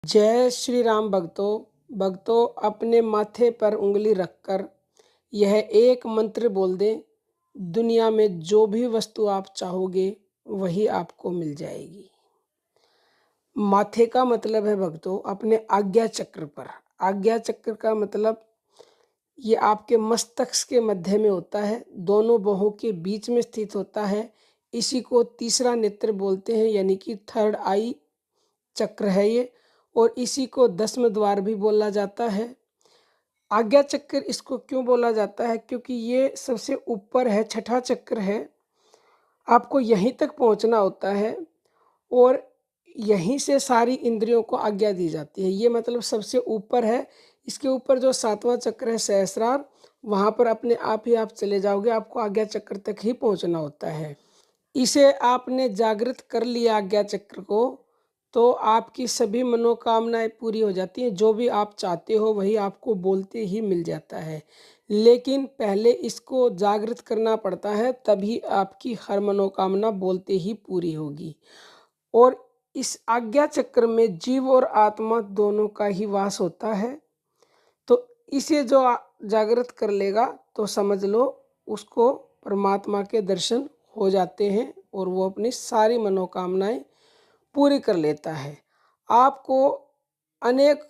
जय श्री राम भक्तों अपने माथे पर उंगली रखकर यह एक मंत्र बोल दें। दुनिया में जो भी वस्तु आप चाहोगे वही आपको मिल जाएगी। माथे का मतलब है भक्तों अपने आज्ञा चक्र पर। आज्ञा चक्र का मतलब ये आपके मस्तक के मध्य में होता है, दोनों बाहों के बीच में स्थित होता है। इसी को तीसरा नेत्र बोलते हैं, यानी कि थर्ड आई चक्र है ये, और इसी को 10वें द्वार भी बोला जाता है। आज्ञा चक्र इसको क्यों बोला जाता है? क्योंकि ये सबसे ऊपर है, छठा चक्र है। आपको यहीं तक पहुंचना होता है और यहीं से सारी इंद्रियों को आज्ञा दी जाती है। ये मतलब सबसे ऊपर है। इसके ऊपर जो 7वां चक्र है सहस्रार, वहाँ पर अपने आप ही आप चले जाओगे, आपको आज्ञा चक्र तक ही पहुँचना होता है। इसे आपने जागृत कर लिया आज्ञा चक्र को, तो आपकी सभी मनोकामनाएं पूरी हो जाती हैं। जो भी आप चाहते हो वही आपको बोलते ही मिल जाता है। लेकिन पहले इसको जागृत करना पड़ता है, तभी आपकी हर मनोकामना बोलते ही पूरी होगी। और इस आज्ञा चक्र में जीव और आत्मा दोनों का ही वास होता है। तो इसे जो जागृत कर लेगा तो समझ लो उसको परमात्मा के दर्शन हो जाते हैं और वो अपनी सारी मनोकामनाएं पूरी कर लेता है। आपको अनेक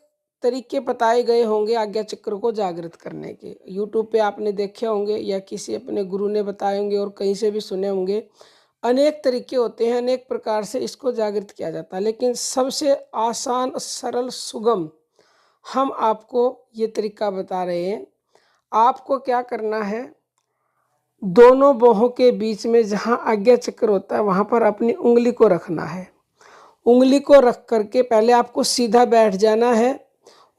तरीके बताए गए होंगे आज्ञा चक्र को जागृत करने के। यूट्यूब पे आपने देखे होंगे या किसी अपने गुरु ने बताए होंगे और कहीं से भी सुने होंगे। अनेक तरीके होते हैं, अनेक प्रकार से इसको जागृत किया जाता है, लेकिन सबसे आसान, सरल, सुगम हम आपको ये तरीका बता रहे हैं। आपको क्या करना है, दोनों बाहों के बीच में जहाँ आज्ञा चक्र होता है वहाँ पर अपनी उंगली को रखना है। उंगली को रख करके पहले आपको सीधा बैठ जाना है,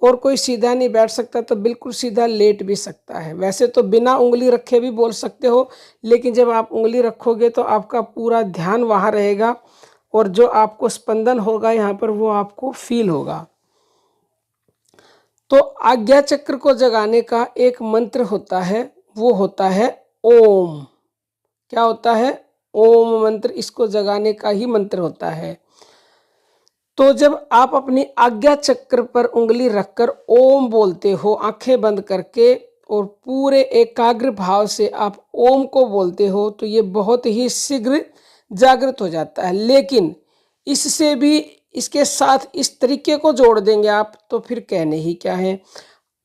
और कोई सीधा नहीं बैठ सकता तो बिल्कुल सीधा लेट भी सकता है। वैसे तो बिना उंगली रखे भी बोल सकते हो, लेकिन जब आप उंगली रखोगे तो आपका पूरा ध्यान वहाँ रहेगा और जो आपको स्पंदन होगा यहाँ पर वो आपको फील होगा। तो आज्ञा चक्र को जगाने का एक मंत्र होता है, वो होता है ओम। क्या होता है? ओम मंत्र। इसको जगाने का ही मंत्र होता है। तो जब आप अपनी आज्ञा चक्र पर उंगली रखकर ओम बोलते हो आंखें बंद करके और पूरे एकाग्र भाव से आप ओम को बोलते हो, तो ये बहुत ही शीघ्र जागृत हो जाता है। लेकिन इससे भी, इसके साथ इस तरीके को जोड़ देंगे आप तो फिर कहने ही क्या है।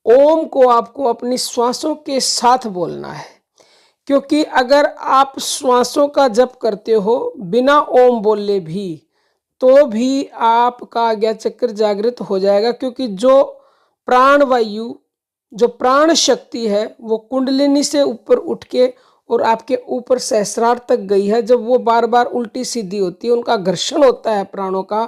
ओम को आपको अपनी श्वासों के साथ बोलना है, क्योंकि अगर आप श्वासों का जप करते हो बिना ओम बोले भी, तो भी आपका आज्ञा चक्र जागृत हो जाएगा। क्योंकि जो प्राण वायु, जो प्राण शक्ति है, वो कुंडलिनी से ऊपर उठ के और आपके ऊपर सहस्रार तक गई है। जब वो बार बार उल्टी सीधी होती है, उनका घर्षण होता है प्राणों का,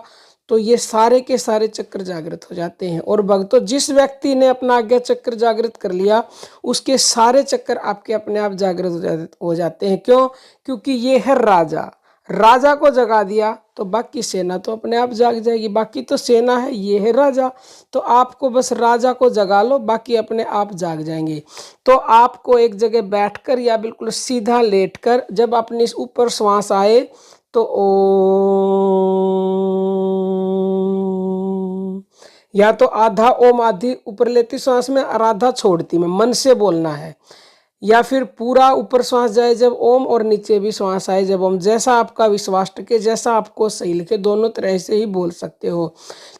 तो ये सारे के सारे चक्र जागृत हो जाते हैं। और भक्तों, जिस व्यक्ति ने अपना आज्ञा चक्र जागृत कर लिया, उसके सारे चक्र आपके अपने आप जागृत हो जाते हैं। क्यों? क्योंकि ये है राजा। राजा को जगा दिया तो बाकी सेना तो अपने आप जाग जाएगी। बाकी तो सेना है, ये है राजा। तो आपको बस राजा को जगा लो, बाकी अपने आप जाग जाएंगे। तो आपको एक जगह बैठकर या बिल्कुल सीधा लेटकर जब अपनी ऊपर श्वास आए तो ओम, या तो आधा ओम, आधी ऊपर लेती श्वास में और आधा छोड़ती में, मन से बोलना है। या फिर पूरा ऊपर श्वास जाए जब ओम और नीचे भी श्वास आए जब ओम, जैसा आपका विश्वास टके, जैसा आपको सही लगे, दोनों तरह से ही बोल सकते हो।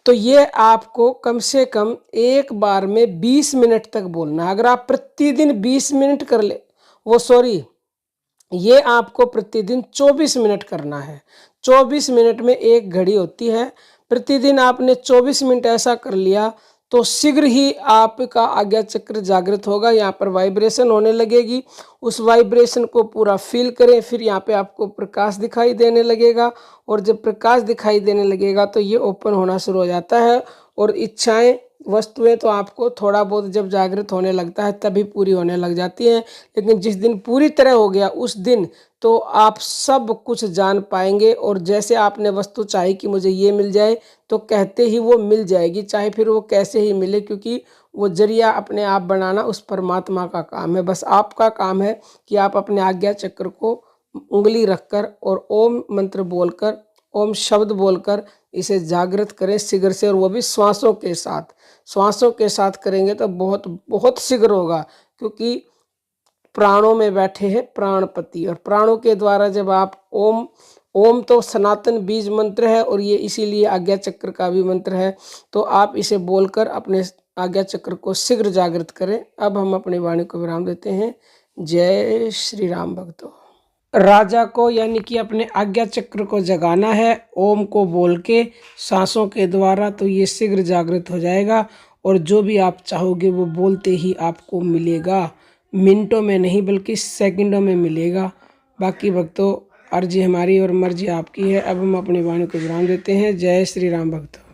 तो ये आपको कम से कम एक बार में 20 मिनट तक बोलना है। अगर आप प्रतिदिन 20 मिनट कर ले, ये आपको प्रतिदिन 24 मिनट करना है। 24 मिनट में एक घड़ी होती है। प्रतिदिन आपने 24 मिनट ऐसा कर लिया तो शीघ्र ही आपका आज्ञा चक्र जागृत होगा। यहाँ पर वाइब्रेशन होने लगेगी, उस वाइब्रेशन को पूरा फील करें। फिर यहाँ पे आपको प्रकाश दिखाई देने लगेगा, और जब प्रकाश दिखाई देने लगेगा तो ये ओपन होना शुरू हो जाता है। और इच्छाएं, वस्तुएं तो आपको थोड़ा बहुत जब जागृत होने लगता है तभी पूरी होने लग जाती हैं। लेकिन जिस दिन पूरी तरह हो गया उस दिन तो आप सब कुछ जान पाएंगे। और जैसे आपने वस्तु चाही कि मुझे ये मिल जाए, तो कहते ही वो मिल जाएगी, चाहे फिर वो कैसे ही मिले, क्योंकि वो जरिया अपने आप बनाना उस परमात्मा का काम है। बस आपका काम है कि आप अपने आज्ञा चक्र को उंगली रखकर और ओम मंत्र बोलकर, ओम शब्द बोलकर इसे जागृत करें शीघ्र से, और वो भी श्वासों के साथ। श्वासों के साथ करेंगे तो बहुत बहुत शीघ्र होगा, क्योंकि प्राणों में बैठे हैं प्राणपति, और प्राणों के द्वारा जब आप ओम, ओम तो सनातन बीज मंत्र है और ये इसीलिए आज्ञा चक्र का भी मंत्र है, तो आप इसे बोलकर अपने आज्ञा चक्र को शीघ्र जागृत करें। अब हम अपनी वाणी को विराम देते हैं। जय श्री राम भक्तों। राजा को यानी कि अपने आज्ञा चक्र को जगाना है ओम को बोल के, सांसों के द्वारा, तो ये शीघ्र जागृत हो जाएगा और जो भी आप चाहोगे वो बोलते ही आपको मिलेगा। मिनटों में नहीं बल्कि सेकंडों में मिलेगा। बाकी भक्तों अर्जी हमारी और मर्जी आपकी है। अब हम अपनी वाणी को विराम देते हैं। जय श्री राम भक्तों।